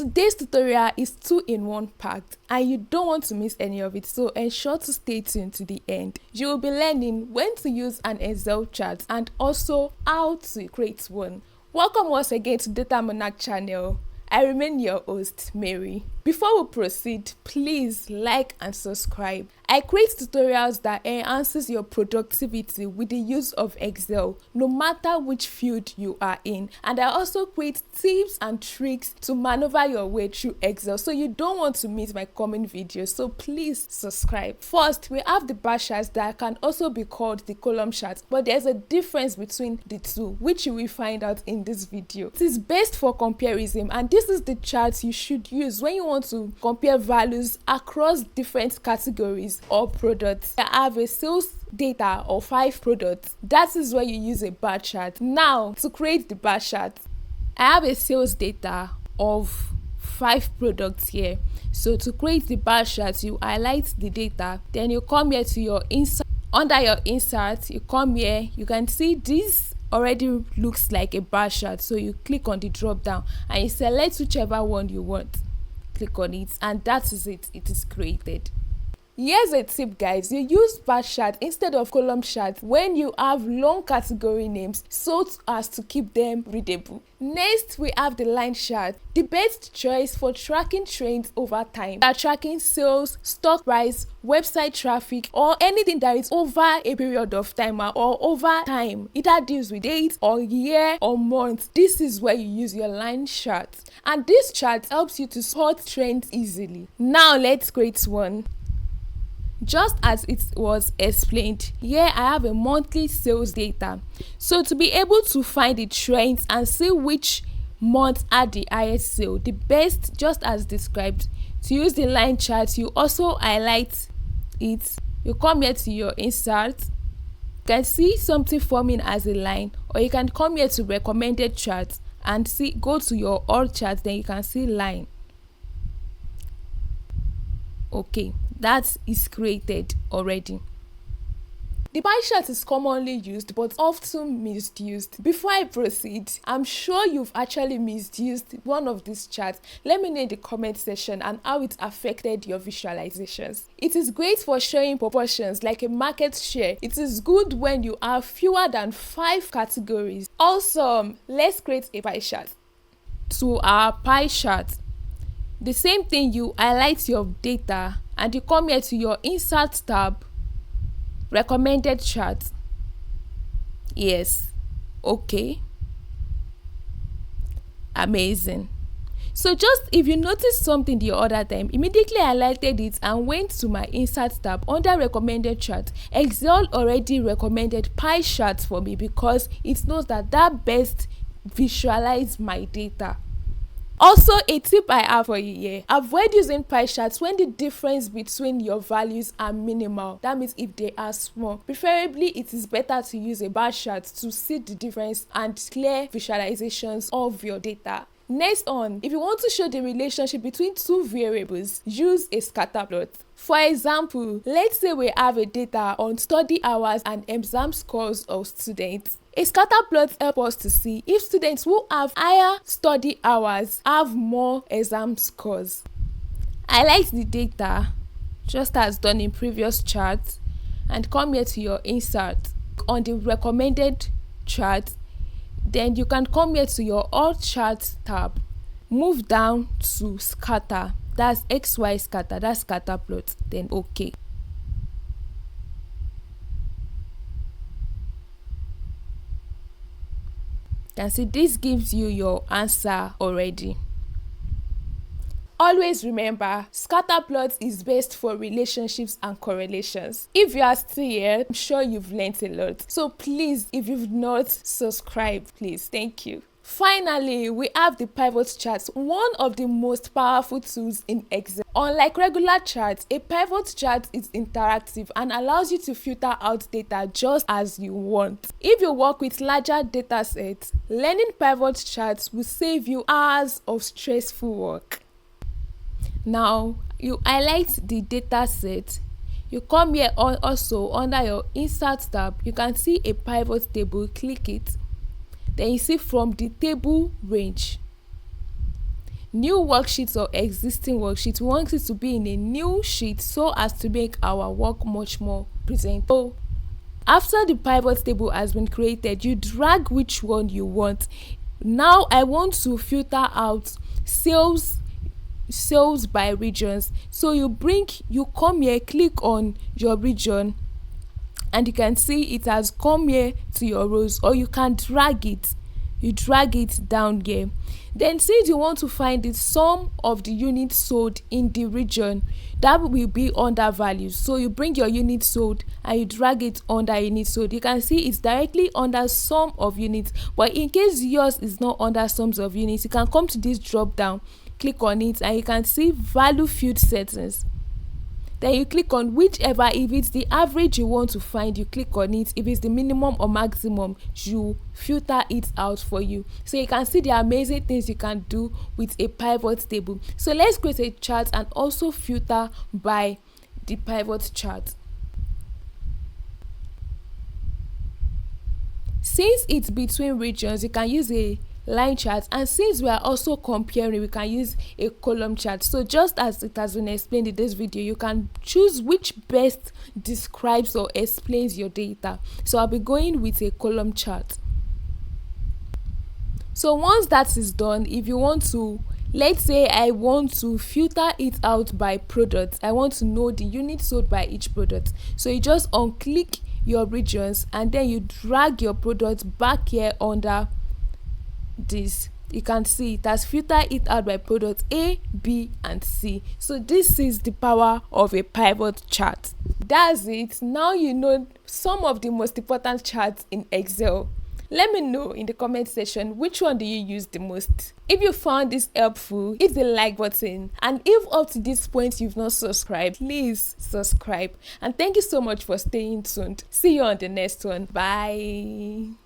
Today's tutorial is 2-in-1 packed and you don't want to miss any of it, so ensure to stay tuned to the end. You will be learning when to use an Excel chart and also how to create one. Welcome once again to Data Monarch channel. I remain your host, Mary. Before we proceed, please like and subscribe. I create tutorials that enhances your productivity with the use of Excel, no matter which field you are in. And I also create tips and tricks to maneuver your way through Excel, so you don't want to miss my coming videos. So please subscribe. First, we have the bar charts that can also be called the column chart, but there's a difference between the two, which you will find out in this video. It is best for comparison, and this is the chart you should use when you want to compare values across different categories or products. I have a sales data of 5 products. That is where you use a bar chart. Now, to create the bar chart, I have a sales data of 5 products here. So to create the bar chart, you highlight the data, then you come here to your insert. Under your insert, you come here, you can see this already looks like a bar chart, so you click on the drop down and you select whichever one you want. Click on it and that is it. It is created. Here's a tip, guys. You use bar chart instead of column chart when you have long category names so as to keep them readable. Next, we have the line chart, the best choice for tracking trends over time. They are tracking sales, stock price, website traffic, or anything that is over a period of time or over time. Either deals with dates or year or month. This is where you use your line chart. And this chart helps you to spot trends easily. Now let's create one. Just as it was explained, here I have a monthly sales data. So to be able to find the trends and see which month had the highest sale, the best, just as described, to use the line chart, you also highlight it. You come here to your insert. You can see something forming as a line, or you can come here to recommended charts and see, go to your all charts, then you can see line. Okay, that is created already. The pie chart is commonly used but often misused. Before I proceed, I'm sure you've actually misused one of these charts. Let me know in the comment section and how it affected your visualizations. It is great for showing proportions like a market share. It is good when you have fewer than 5 categories. Awesome! Let's create a pie chart. To our pie chart, the same thing, you highlight your data and you come here to your insert tab, recommended chart. Yes, okay, amazing. So just if you noticed something the other time, immediately highlighted it and went to my insert tab under recommended chart. Excel already recommended pie charts for me because it knows that best visualize my data. Also, a tip I have for you here: avoid using pie charts when the difference between your values are minimal. That means if they are small. Preferably, it is better to use a bar chart to see the difference and clear visualizations of your data. Next on, if you want to show the relationship between 2 variables, use a scatter plot. For example, let's say we have a data on study hours and exam scores of students. A scatter plot helps us to see if students who have higher study hours have more exam scores. Highlight the data, just as done in previous charts, and come here to your insert on the recommended chart. Then you can come here to your all charts tab, move down to scatter, that's XY scatter, that's scatter plot, then okay. You can see this gives you your answer already. Always remember, scatter plot is best for relationships and correlations. If you are still here, I'm sure you've learned a lot. So please, if you've not, subscribe, please. Thank you. Finally, we have the pivot chart, one of the most powerful tools in Excel. Unlike regular charts, a pivot chart is interactive and allows you to filter out data just as you want. If you work with larger data sets, learning pivot charts will save you hours of stressful work. Now, you highlight the data set. You come here also under your insert tab. You can see a pivot table. Click it. Then you see from the table range. new worksheets or existing worksheets. We want it to be in a new sheet so as to make our work much more presentable. After the pivot table has been created, you drag which one you want. Now I want to filter out sales by regions. So you come here, click on your region, and you can see it has come here to your rows, or you can drag it. You drag it down here. Then since you want to find the sum of the units sold in the region, that will be under values. So you bring your units sold and you drag it under units sold. You can see it's directly under sum of units, but in case yours is not under sums of units, you can come to this drop down, click on it, and you can see value field settings. Then you click on whichever. If it's the average you want to find, you click on it. If it's the minimum or maximum, you filter it out for you. So you can see the amazing things you can do with a pivot table. So let's create a chart and also filter by the pivot chart. Since it's between regions, you can use a line chart, and since we are also comparing, we can use a column chart. So just as it has been explained in this video, you can choose which best describes or explains your data. So I'll be going with a column chart. So once that is done, if you want to, let's say I want to filter it out by product, I want to know the units sold by each product. So you just unclick your regions and then you drag your product back here under this. You can see it has filtered it out by product A, B, and C. So this is the power of a pivot chart. That's it. Now you know some of the most important charts in Excel. Let me know in the comment section which one do you use the most. If you found this helpful, hit the like button, and if up to this point you've not subscribed, please subscribe. And thank you so much for staying tuned. See you on the next one. Bye.